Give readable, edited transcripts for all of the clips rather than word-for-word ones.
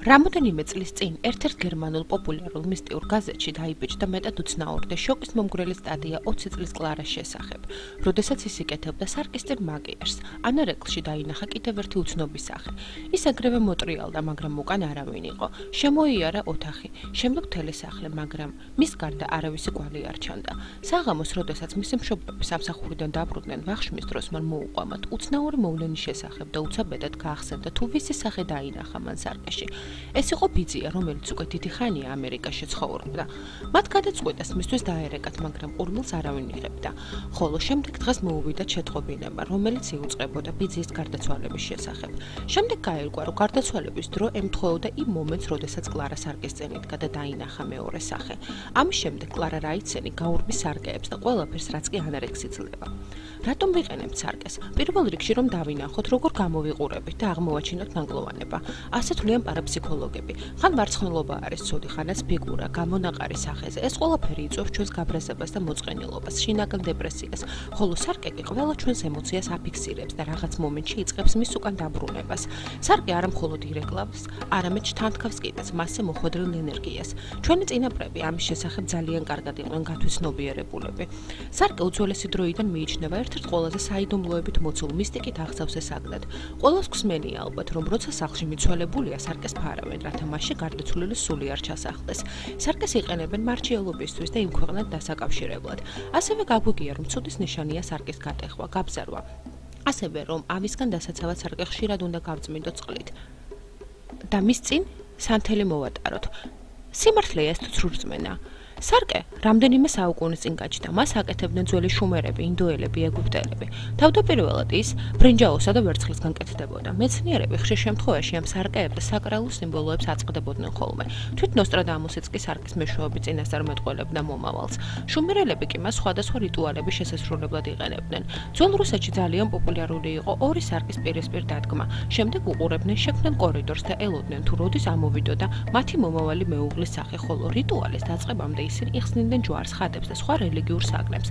Რამდენიმე წლის წინ ერთ-ერთ გერმანულ პოპულარულ მისტიურ გაზეთში დაიბეჭდა მეტად უცნაური შოკის მომგვრელი სტატია 20 წლის კლარას შესახებ, როდესაც ის იკეთებდა სარკისტერ მაგიერს. ანარეკლში დაინახა კიდევ ერთი უცნობის სახე. ის აგრევე მოტრიალდა, მაგრამ უკან არავინ იყო. შემოიარა ოთახი, შემდეგ თელესახლე, მაგრამ მის გარდა არავისი კვალი არ ჩანდა. საღამოს, როდესაც მისი მშობლები სამსახურიდან დაბრუნდნენ, ვახშმის დროს მან მოუყვამათ უცნაური მოვლენის შესახებ და უცაბედად გაახსენდა თუ ვისი სახე დაინახა მან სარკეში. ეს იყო ბიძია, რომელიც უკვე დიდი ხანია ამერიკაში ცხოვრობდა. მათ გადაწყვიტეს მისთვის დაერეკათ, მაგრამ ყურმილს არავინ იღებდა. ხოლო შემდეგ დღეს მოუვიდა შეტყობინება, რომელიც იუწყებოდა ბიძის გარდაცვალების შესახებ. შემდეგ გაირკვა, რომ გარდაცვალების დრო ემთხვეოდა იმ მომენტს, როდესაც კლარა სარკეს წინ იდგა და დაინახა მეორე სახე. ამის შემდეგ კლარა რაიცენი გაურბის სარკეებს და ყველაფერს, რაც კი ანარექსი ძლება. რატომ ვიყენებთ სარკეს? პირველ რიგში რომ დავინახოთ, როგორ გამოვიყურებით და აღმოვაჩინოთ ნანგლოვანება. ასე თვლიან პარაფსიქოლოგები. ხან მარცხნილობა არის ცუდი, ხანაც ფიგურა, გამონაყარი სახეზე. ეს ყველაფერი იწვევს ჩვენს გაბრაზებას და მოწყენილობას, შინაგან დეპრესიას, ხოლო სარკე კი ყველა ჩვენს ემოციას აფიქსირებს და რაღაც მომენტში იწყებს მის უკან დაბრუნებას. სარკე არა მხოლოდ ირეკლავს, არამედ შთანთქავს კიდეც მასზე მოხვედრილ ენერგიას. ჩვენი წინაპრები ამის შესახებ ძალიან კარგად იყვნენ გათვითცნობიერებულები. სარკე უძველესი დროიდან მიიჩნევა ერთ-ერთ ყველაზე საიდუმლოებით მოცულ მისტიკით აღსავსე საგნად. ყველას გვსმენია ალბათ, რომ როცა სახლში მიცვალებულია, სარკეს ფარავენ, რათა მასში გარდაცვლილი სული არ ჩასახლდეს. სარკეს იყენებენ მარჩიელობისთვის და იმ ქვეყნად დასაკავშირებლად. ასევე გაგვიგია, რომ ცუდის ნიშანია სარკეს გატეხვა, გაბზარვა. ასევე რომ ავისგან დასაცავად სარკე ხშირად უნდა გავწმინდოთ წყლით და მის წინ სანთელი მოვატაროთ. სიმართლეა ეს თუ ცრურწმენა? სარკე რამდენიმე საუკუნის წინ გაჩნდა. მას აკეთებდნენ ძველი შუმერები, ინდოელები, ეგვიპტელები. თავდაპირველად ის ბრინჯაოსა და ვერცხლისგან კეთდებოდა. მეცნიერები ხშირ შემთხვევაში ამ სარკეებს და საკრალულ სიმბოლოებს აწყდებოდნენ ხოლმე. თვით ნოსტრადამუსიც კი სარკის მეშვეობით წინასწარ მეტყველებდა მომავალს. შუმერელები კი მას სხვადასხვა რიტუალების შესასრულებლად იყენებდნენ. ძველ რუსეთში ძალიან პოპულარული იყო ორი სარკის პირისპირ დადგმა. შემდეგ უყურებდნენ, შექმნან კორიდორს და ელოდნენ თუ როდის ამოვიდოდა მათი მომავალი მეუღლის სახე, ხოლო რიტუალის დაწყებამდე ისინი იხსნიდნენ ჯვარს, ხატებს და სხვა რელიგიურ საგნებს.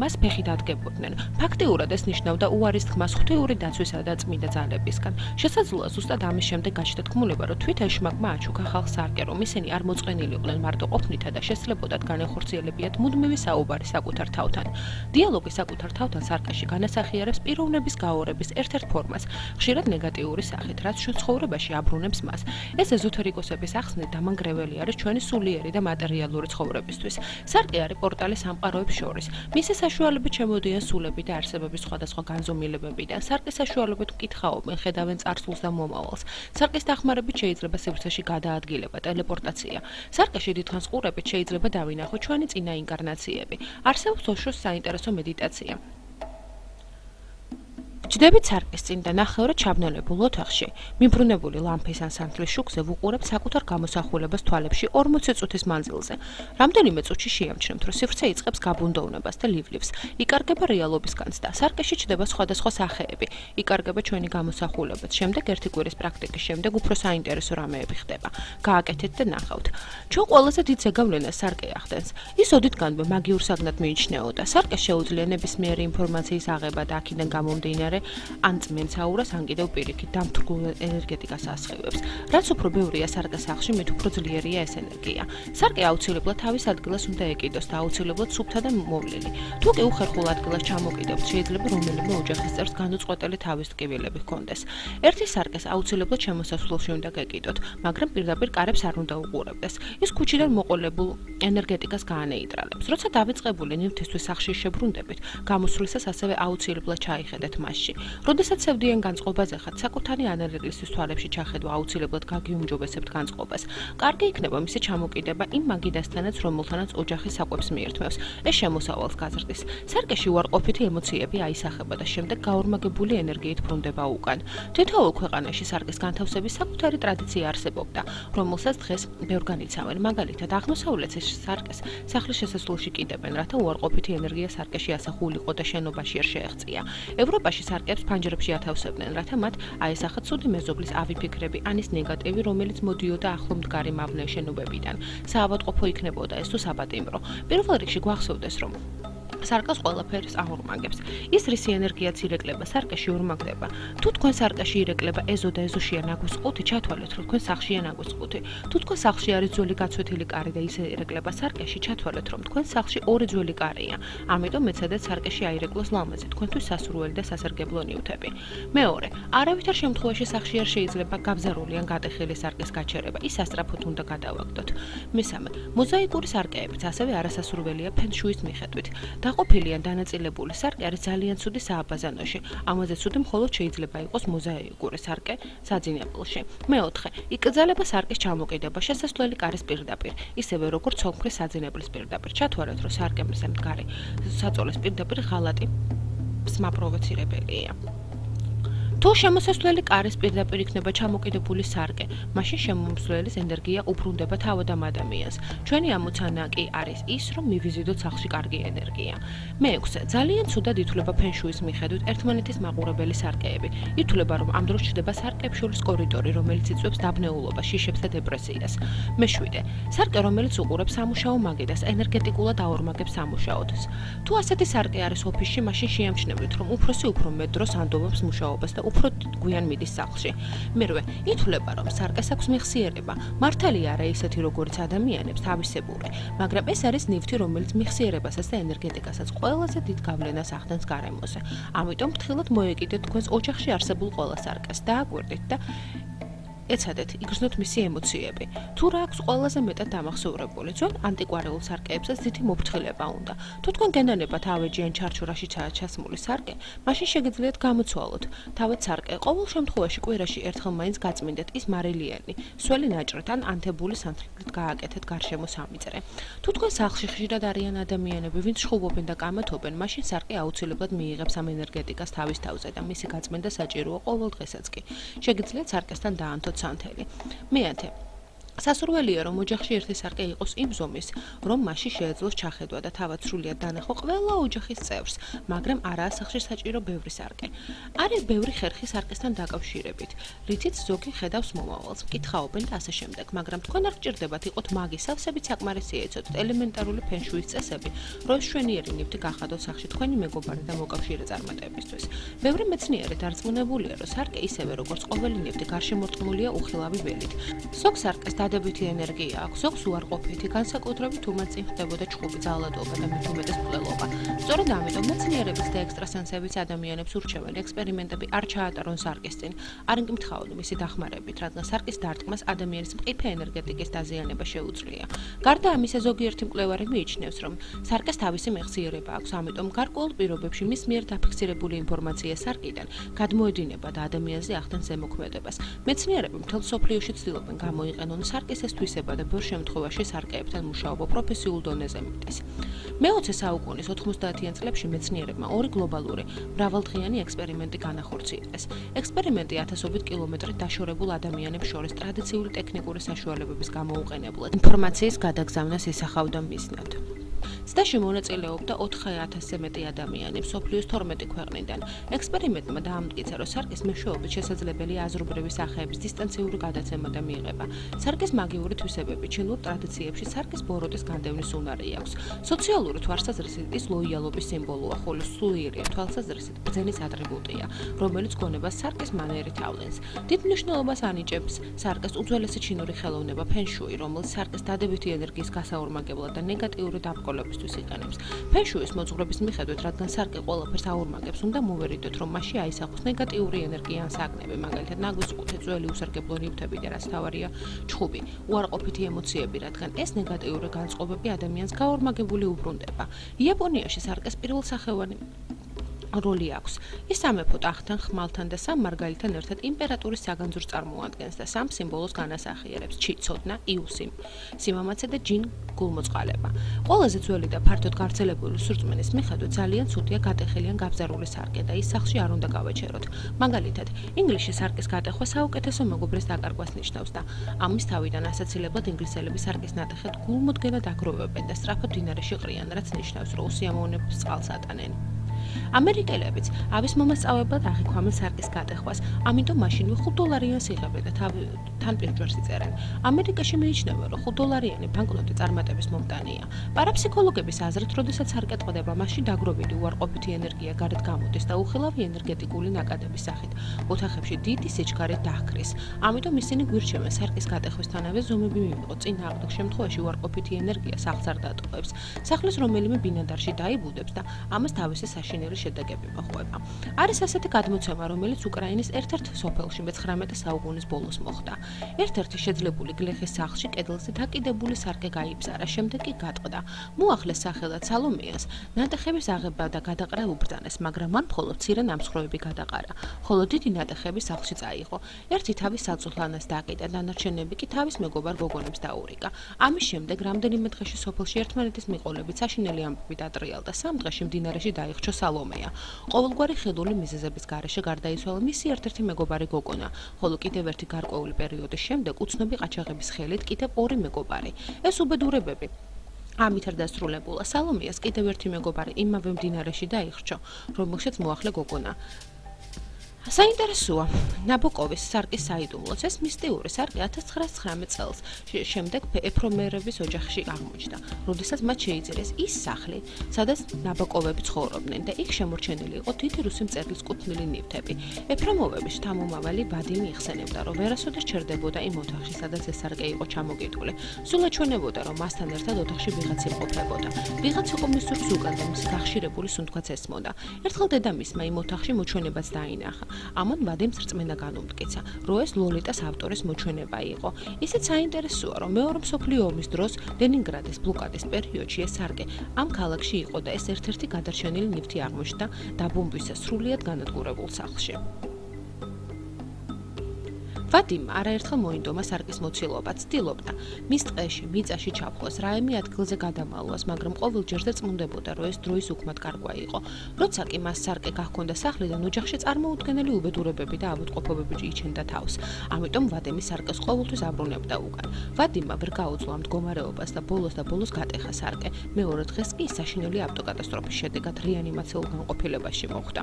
მას ფეხი დადგებოდნენ. ფაქტიურად ეს ნიშნავდა უარის თქმას ღვთიური დაცვისა და წმინდა ძალებისგან. შესაძლოა ზუსტად ამის შემდეგ გაჩნდა თქმულება, რომ თვით ეშმაკმა აჩუქა ხალხს სარკე, რომ ისინი არ მოწყენილიყვნენ მარტოყოფნითა და შესაძლებოდათ განეხორციელებიათ მუდმივი საუბარი საკუთარ თავთან. დიალოგი საკუთარ თავთან სარკეში განასახიერებს პიროვნების გაორების ერთ-ერთ ფორმას, ხშირად ნეგატიური სახით, რაც ჩვენ ცხოვრებაში აბრუნებს მას. ეს ეზოთერიკოსების ახსნით დამანგრეველი არის ჩვენი სულიერი და მატერიალური ცხოვრებისთვის. სარკე არის პორტალი სამყაროებს შორის. მისი საშუალებით შემოდიან სულები და არსებების სხვადასხვა განზომილებებიდან. სარკის საშუალებით მკითხაობენ, ხედავენ წარსულს და მომავალს. სარკის დახმარებით შეიძლება სივრცეში გადაადგილება, ტელეპორტაცია. სარკეში დიდხანს ყურებით შეიძლება დავინახოთ ჩვენი წინა ინკარნაციები. არსებობს ოშოს საინტერესო მედიტაცია. ჯდებით სარკეს წინ და ნახევრად ჩაბნელებულ ოთახში, მიბრუნებული ლამპის ან სანთლის შუქზე ვუყურებთ საკუთარ გამოსახულებას თვალებში 40 წუთის მანძილზე. რამდენიმე წუთში შეამჩნევთ, რომ სივრცე იწყებს გაბუნდოვნებას და ლივლივს. იკარგება რეალობის განცდა. სარკეში ჩდება სხვადასხვა სახეები. იკარგება ჩვენი გამოსახულებაც. შემდეგ ერთი კვირის პრაქტიკის შემდეგ უფრო საინტერესო რამეები ხდება. გააკეთეთ და ნახავთ. ჩვენ ყველაზე დიდ ზეგავლენას სარკე ახდენს. ის ოდითგანვე მაგიურ საგნად მიიჩნეოდა. სარკე შეუძლია ნებისმიერი ინფორმაციის აღება და აქედან გამომდინარე ან წმენცაურას, ან კიდევ პირიქით დამთრგულ ენერგეტიკას ასხივებს. რაც უფრო ბევრია სარკეს სახლში, მით უფრო ძლიერია ეს ენერგია. სარკე აუცილებლად თავის ადგილას უნდა ეკიდოს და აუცილებლად სუფთა და მოვლილი. თუ კი უხერხულ ადგილას ჩამოკიდებთ, შეიძლება რომელიმე ოჯახის წევრს განუწყვეტელი თავის ტკივილები ჰქონდეს. ერთი სარკეს აუცილებლად შემოსასვლელში უნდა გეკიდოთ, მაგრამ პირდაპირ კარებს არ უნდა უყურებდეს. ის ქუჩიდან მოყოლებულ ენერგეტიკას გაანეიტრალებს. როცა დავიწყებული ნივთისთვის სახლში შებრუნდებით, გამოსვლისას ასევე აუცილებლად ჩაიხედეთ მასში. როდესაც სევდიან განწყობაზე ხართ, საკუთარი ანარეკლისთვის თვალებში ჩახედვა აუცილებლად გაგიუმჯობესებთ განწყობას. კარგი იქნება მისი ჩამოკიდება იმ მაგიდასთანაც, რომელთანაც ოჯახი საკვებს მიირთმევს. ეს შემოსავალს გაზრდის. სარკეში უარყოფითი ემოციები აისახება და შემდეგ გაორმაგებული ენერგიით ბრუნდება უკან. თითოეულ ქვეყანაში სარკეს განთავსების საკუთარი ტრადიცია არსებობდა, რომელსაც დღეს ბევრგან იცავენ. მაგალითად, აღმოსავლეთში სარკეს სახლის შესასვლელში კიდებენ, რათა უარყოფითი ენერგია სარკეში ასახულიყო და შენობაში არ შეეღწია. ევროპაში სარკეებს ფანჯრებში ათავსებდნენ, რათა მათ აესახათ ცუდი მეზობლის ავიფიქრები, ან ის ნეგატივი, რომელიც მოდიოდა ახლო მდგარი მავნე შენობებიდან. საავადმყოფო იქნებოდა ეს თუ საპატიმრო. პირველ რიგში გვახსოვდეს, რომ სარკეს ყველაფერს აორმაგებს. ის რისი ენერგიაც ირეკლება სარკეში ორმაგდება. თუ თქვენ სარკეში ირეკლება ეზო და ეზოშია ნაგვის ყუთი, ჩათვალეთ, რომ თქვენ სახლშია ნაგვის ყუთი. თუ თქვენ სახლში არის ძველი გაცვეთილი კარი და ის ირეკლება სარკეში, ჩათვალეთ, რომ თქვენ სახლში ორი ძველი კარია. ამიტომ მეცადეთ სარკეში აირეკლოს ლამაზი, თქვენთვის სასურველი და სასარგებლო ნივთები. მეორე, არავითარ შემთხვევაში სახლში არ შეიძლება გაბზარული ან გატეხილი სარკეს გაჩერება. ის ასტრაფოდ უნდა გადავაგდოთ. მესამე, მოზაიკური სარკეებიც ასევე არასასურველია ფენშუის მიხედვით. დაყოფილი ან დანაწილებული სარკე არის ძალიან ცუდი სააბაზანოში. ამაზე ცუდი მხოლოდ შეიძლება იყოს მოზაიკური სარკე საძინებელში. მეოთხე, იკრძალება სარკეს ჩამოკიდება შესასვლელი კარის პირდაპირ, ისევე როგორც სომხრის საძინებლის პირდაპირ. ჩათვალეთ, რომ სარკემზე მდგარი საწოლეს პირდაპირ ღალატი სმა პროვოცირებელია. თუ შემოსასვლელი კარის პირდაპირ იქნება ჩამოკიდებული სარკე, მაშინ შემომსვლელის ენერგია უბრუნდება თავად ამ ადამიანს. ჩვენი ამოცანა კი არის ის, რომ მივიზიდოთ სახლში კარგი ენერგია. მეექვსე, ძალიან ცუდად ითვლება ფენშუის მიხედვით ერთმანეთის მაყურებელი სარკეები. ითვლება, რომ ამ დროს ჩნდება სარკეებს შორის კორიდორი, რომელიც იწვევს დაბნეულობას, შიშებს და დეპრესიას. მეშვიდე, სარკე, რომელიც უყურებს სამუშაო მაგიდას, ენერგეტიკულად აორმაგებს სამუშაოთს. თუ ასეთი სარკე არის ოფისში, მაშინ შეამჩნევით, რომ უფროსი უფრო მეტ დროს ანდობებს მუშაობას და უფრო გვიან მიდის სახლში. მერვე, ითვლება, რომ სარკეს აქვს მეხსიერება. მართალია არა ისეთი, როგორც ადამიანებს, თავისებური, მაგრამ ეს არის ნივთი, რომელიც მეხსიერებასაც და ენერგეტიკასაც ყველაზე დიდ გავლენას ახდენს გარემოზე. ამიტომ ფრთხილად მოეკიდეთ თქვენს ოჯახში არსებულ ყველა სარკეს, დააკვირდით და ეცადეთ, იგრძნოთ მისი ემოციები. თუ რა აქვს ყველაზე მეტად დამახსოვრებული, ძველ ანტიკვარიულ სარკეებსაც დიდი მოფრთხილება უნდა. თუ თქვენ გენანებათ ავეჯი ან ჩარჩურაში ჩასმული სარკე, მაშინ შეგიძლიათ გამოცვალოთ. თავად სარკე ყოველ შემთხვევაში კვირაში ერთხელ მაინც გაწმინდეთ, ის მარილიანი, სველი ნაჭრით ან ანთებული სანთლით გააკეთეთ გარშემო 3 წრე. თუ თქვენ სახლში ხშირად არიან ადამიანები, ვინც შხუბობენ და კამათობენ, მაშინ სარკე აუცილებლად მიიღებს ამ ენერგეტიკას თავის თავზე და მისი გაწმენდა საჭიროა ყოველ დღესაც კი. შეგიძლიათ სარკესთან დაანთოთ სანთელი. მეათე, სასურველია, რომ ოჯახში ერთი სარკე იყოს იმ ზომის, რომ მასში შეეძლოს ჩახედვა და თავად სრულიად დანახო ყველა ოჯახის წევრს, მაგრამ არაა სახლში საჭირო ბევრი სარკე. არის ბევრი ხერხი სარკესთან დაკავშირებით, რითიც ზოგი ხედავს მომავალს, მკითხაობენ და ასე შემდეგ, მაგრამ თქვენ არ გჭირდებათ იყოთ მაგი, სავსებით საკმარისია იცოდეთ ელემენტარული ფენშუის წესები, რომ მშვენიერი ნივთი გახადოთ სახლში თქვენი მეგობარი და მოკავშირე წარმატებისთვის. ბევრი მეცნიერი დარწმუნებულია, რომ სარკე ისევე როგორც ყოველი ნივთი გარშემორტყმულია უხილავი ველით. ზოგ სარკეს დადებითი ენერგია აქვს, ზოგს უარყოფითი, განსაკუთრებით თუ მათ წინ ხდებოდა ჩხუბი, ძალადობა და მით უმეტეს მკვლელობა. სწორედ ამიტომ მეცნიერებიც და ექსტრასენსებიც ადამიანებს ურჩევენ ექსპერიმენტები არ ჩაატარონ სარკეს წინ, არ იმკითხაონ მისი დახმარებით, რადგან სარკის დარტყმას ადამიანის მყიფე ენერგეტიკის დაზიანება შეუძლია. გარდა ამისა, ზოგიერთი მკვლევარი მიიჩნევს, რომ სარკეს თავისი მეხსიერება აქვს, ამიტომ გარკვეულ პირობებში მის მიერ დაფიქსირებული ინფორმაცია სარკიდან გადმოედინება და ადამიანზე ახდენს ზემოქმედებას. მეცნიერები მთელ მსოფლიოში ცდილობენ გამოიყენონ სარკეს ეს თვისება და ბევრ შემთხვევაში სარკეებთან მუშაობა პროფესიულ დონეზე მიდის. მე-20 საუკუნის 90-იან წლებში მეცნიერებმა ორი გლობალური, მრავალდღიანი ექსპერიმენტი განახორციელეს. ექსპერიმენტი ათასობით კილომეტრით დაშორებულ ადამიანებს შორის ტრადიციული ტექნიკური საშუალებების გამოუყენებლად ინფორმაციის გადაგზავნას ისახავდა მიზნად. ცდაში მონაწილეობდა 4000-ზე მეტი ადამიანი მსოფლიოს 12 ქვეყნიდან. ექსპერიმენტმა დაამტკიცა, რომ სარკეს მეშვეობით შესაძლებელია აზრობრივი სახეების დისტანციური გადაცემა და მიღება. სარკეს მაგიური თვისებები ჩინურ ტრადიციებში სარკეს ბოროტის განდევნის უნარი აქვს. სოციალური თვალსაზრისით ის ლოიალობის სიმბოლოა, ხოლო სულიერია თვალსაზრისით ბრძენის ატრიბუტია, რომელიც გონებას სარკეს მანერით ავლენს. დიდ მნიშვნელობას ანიჭებს სარკეს უძველესი ჩინური ხელოვნება ფენშუი, რომელიც სარკეს დადებითი ენერგიის გასაორმაგებლად და ნეგატიური დაბრკოლებისთვის იყენებს. ფენშუის მოძღვრების მიხედვით, რადგან სარკე ყველაფერს აორმაგებს, უნდა მოვერიდოთ, რომ მასში აისახოს ნეგატიური ენერგია ან საგნები, მაგალითად ნაგვის ყუთი, ძველი უსარგებლო ნივთები და რაც თავარია ჩხუბი, უარყოფითი ემოციები, რადგან ეს ნეგატიური განწყობები ადამიანს გაორმაგებული უბრუნდება. იაპონიაში სარკეს პირველსახევანი როლი აქვს. ის სამეფო ტახტთან, ხმალთან და სამ მარგალიტთან ერთად იმპერატორის საგანძურს წარმოადგენს და სამ სიმბოლოს განასახიერებს: ჩი, ცოდნა, იუსი, სიმამაცე და ჯინ, გულმოწყალება. ყველაზე ძველი და ფართოდ გავრცელებული სურწმენის მიხედვით ძალიან ცუდია გატეხილი ან გაბზარული სარკე და ის სახლში არ უნდა გავაჩეროთ. მაგალითად, ინგლისში სარკეს გატეხვა საუკეთესო მეგობრის დაკარგვას ნიშნავს და ამის თავიდან ასაცილებლად ინგლისელები სარკის ნატეხად გულმოდგენად აგროვებენ და სწრაფად დინარეში ყრიან, რაც ნიშნავს, რომ უსიამოვნებებს წყალს ატანენ. ამერიკელებიც ავის მომასწავებლად აღიქვამენ სარკის გატეხვას, ამიტომ მაშინვე $5 იღებენ და თან პირჯვარს იწერენ. ამერიკაში მიიჩნევა, რომ $5 ბანკნოტი წარმატების მომტანია. პარაფსიქოლოგების აზრით, როდესაც სარკე ტყდება, მასში დაგროვილი უარყოფითი ენერგია გარეთ გამოდის და უხილავი ენერგეტიკული ნაკადების სახით ოთახებში დიდი სიჩქარე დაჰკრის. ამიტომ ისინი გვირჩევენ სარკის გატეხვისთანავე ზომები მივიღოთ. წინააღმდეგ შემთხვევაში უარყოფითი ენერგია სახლს არ დატოვებს. სახლის რომელიმე ბინადარში დაიბუდებს და ამას თავისი საშინელი შედეგები მოჰყვება. არის ასეთი გადმოცემა, რომელიც უკრაინის ერთ-ერთ სოფელში მე-19 საუკუნის ბოლოს მოხდა. ერთ-ერთი შეძლებული გლეხის სახლში კედელზე დაკიდებული სარკე გაიბზარა, შემდეგ კი გატყდა. მოახლეს სახელად სალომეას ნატეხების აღება და გადაყრა უბრძანეს, მაგრამ მან მხოლოდ მცირე ნამსხვრევები გადაყარა, ხოლო დიდი ნატეხები სახლში წაიღო. ერთი თავის საწუხლანას დაკიდა, დანარჩენები კი თავის მეგობარ გოგონებს დაურიგა. ამის შემდეგ რამდენიმე დღეში სოფელში ერთმანეთის მიყოლებით საშინელი ამბები დატრიალდა. 3 დღეში მდინარეში დაიხრჩო სალომეა. ყოველგვარი ხედული მიზეზების გარეშე გარდაიცვალა მისი ერთ-ერთი მეგობარი გოგონა, ხოლო კიდევ ერთი გარკვეული პერიოდის შემდეგ უცნობი ყაჩაღების ხელით კიდევ 2 მეგობარი. ეს უბედურებები ამით არ დასრულებულა. სალომეას კიდევ ერთი მეგობარი იმავე მდინარეში დაიხრჩო, რომელშიც მოახლე გოგონა. საინტერესოა, ნაბოკოვის სარკის საიდუმლოც ეს მისტიური სარკე 1919 წელს შემდეგ ეფრომერების ოჯახში აღმოჩნდა, როდესაც მათ შეიძინეს ის სახლი, სადაც ნაბოკოვები ცხოვრობდნენ და იქ შემორჩენილი იყო დიდი რუსი მწერლის კუთვნილი ნივთები. ეფრომოვების შთამომავალი ვადიმი იხსენებდა, რომ ვერასოდეს ჩერდებოდა იმ ოთახში, სადაც ეს სარკე იყო ჩამოკიდული. სულ ეჩვენებოდა, რომ მასთან ერთად ოთახში ვიღაც იმყოფებოდა. ვიღაც იყო მის ზურგს უკან და მისი გახშირებული სუნთქვაც ესმოდა. ერთხელ დედამისმა იმ ოთახში მოჩვენებაც დაინახა. ამან ვადიმს რწმენა განუმტკიცა, რომ ეს ლოლიტას ავტორის მოჩვენება იყო. ისიც საინტერესოა, რომ მეორე მსოფლიო ომის დროს ლენინგრადის ბლოკადის პერიოდში ეს სარკე ამ ქალაქში იყო და ეს ერთ-ერთი გადარჩენილი ნივთი აღმოჩნდა დაბომბვისას სრულიად განადგურებულ სახლში. ვადიმ არაერთხელ მოინდომა სარკის მოცილობა, ცდილობდა მის ტყეში, მიწაში ჩაფლოს, რაიმე ადგილზე გადამალვას, მაგრამ ყოველჯერ წმუნდებოდა, რომ ეს დროის უკმად კარგვა იყო. როცა კი მას სარკე გაჰქონდა სახლიდან, ოჯახში წარმოუდგენელი უბედურებები და ავადმყოფობები იჩენდა თავს. ამიტომ ვადიმი სარკეს ყოველთვის აბრუნებდა უკან. ვადიმმა ვერ გაუძლო მდგომარეობას და ბოლოს გატეხა სარკე. მეორე დღეს კი საშინელი ავტოკატასტროფის შედეგად რეანიმაციულ განყოფილებაში მოხვდა.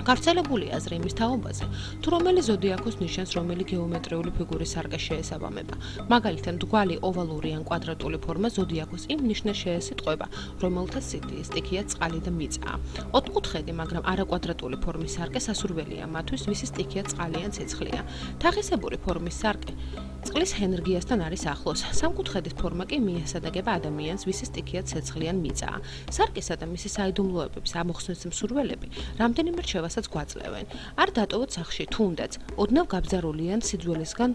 გავრცელებული აზრი იმის თაობაზე, თუ რომელი ზოდიაქოს ნიშანს რომელი გეომეტრიული ფიგურის სარკე შეესაბამება. მაგალითად, მრგვალი, ოვალური ან კვადრატული ფორმა ზოდიაქოს იმ ნიშნებს შეესიტყვება, რომელთა სტიქია წყალი და მიწაა. ოთხკუთხედი, მაგრამ არაკვადრატული ფორმის სარკე სასურველია მათთვის, ვისი სტიქია წყალი ან ცეცხლია. თაღისებური ფორმის სარკე წყლის ენერგიასთან არის ახლოს. სამკუთხედის ფორმა კი მიესადაგება ადამიანს, ვისი სტიქია ცეცხლი ან მიწაა. სარკისა და მისი საიდუმლოებების ამოხსნის მსურველები რამდენიმე რჩევასაც გვაძლევენ. არ დატოვოთ სახლში, თუნდაც ოდნავ გაბზარული ან სიძველესგან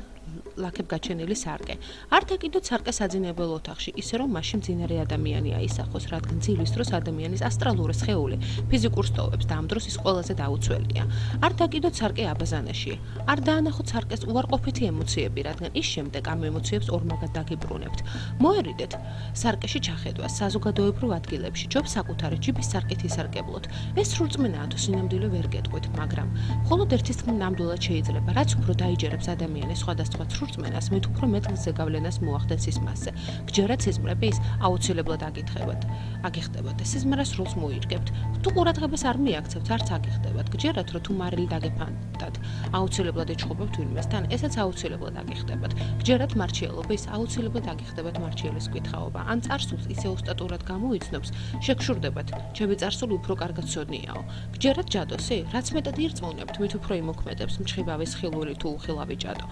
ლაქებ გაჩენილი სარკე. არ დაკიდოთ სარკე საძინებელ ოთახში, ისე რომ მასში მძინარე ადამიანი აისახოს, რადგან ძილის დროს ადამიანის ასტრალური სხეული ფიზიკურ სტოვებს და ამ დროს ის ყველაზე დაუცველია. არ დაკიდოთ სარკე აბაზანაში. არ დაანახოთ სარკეს უარყოფითი ემოციები, რადგან ის შემდეგ ამ ემოციებს ორმაგად დაგიბრუნებთ. მოერიდეთ სარკეში ჩახედვას საზოგადოებრივ ადგილებში, ჯობს საკუთარი ჯიბის სარკით ისარგებლოთ. ეს სრულწმენაა თუ სინამდვილე ვერ გეტყვით, მაგრამ მხოლოდ ერთის ნამდვილად შეიძლება, რაც უფრო დაიჯერებს ადამიანის სხვადასხვა ცრურწმენას, მით უფრო მეტ ზეგავლენას მოახდენს ის მასზე. გჯერათ სიზმრები ის აუცილებლად აგიხდებათ. სიზმრას როლს მოირგებთ. თუ ყურადღებას არ მიაქცევთ, არც აგიხდებათ. გჯერათ, რომ თუ მარილი დაგეფანტათ, აუცილებლად ეჩხუბებთ ვინმესთან, ესაც აუცილებლად აგიხდებათ. გჯერათ მარჩიელობა, ის აუცილებლად აგიხდებათ მარჩიელის კითხაობა. ან წარსულს ისე ოსტატურად გამოიცნობს, შეგშურდებათ, ჩემი წარსული უფრო კარგად ცოდნიაო. გჯერათ ჯადოსი, რაც მეტად ირწმუნებთ, მით უფრო იმოქმედებს მჩხიბავის ხილული თუ უხილავი ჯადო.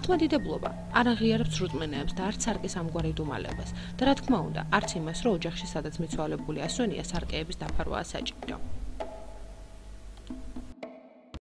მართლმადიდებლობა არ აღიარებს სრულწმენეებს და არც სარკის ამგვარ იდუმალებას. და რა თქმა უნდა, არც იმას, რომ ოჯახში სადაც მიცვალებული ასვენია, სარკეების დაფარვაა საჭირო.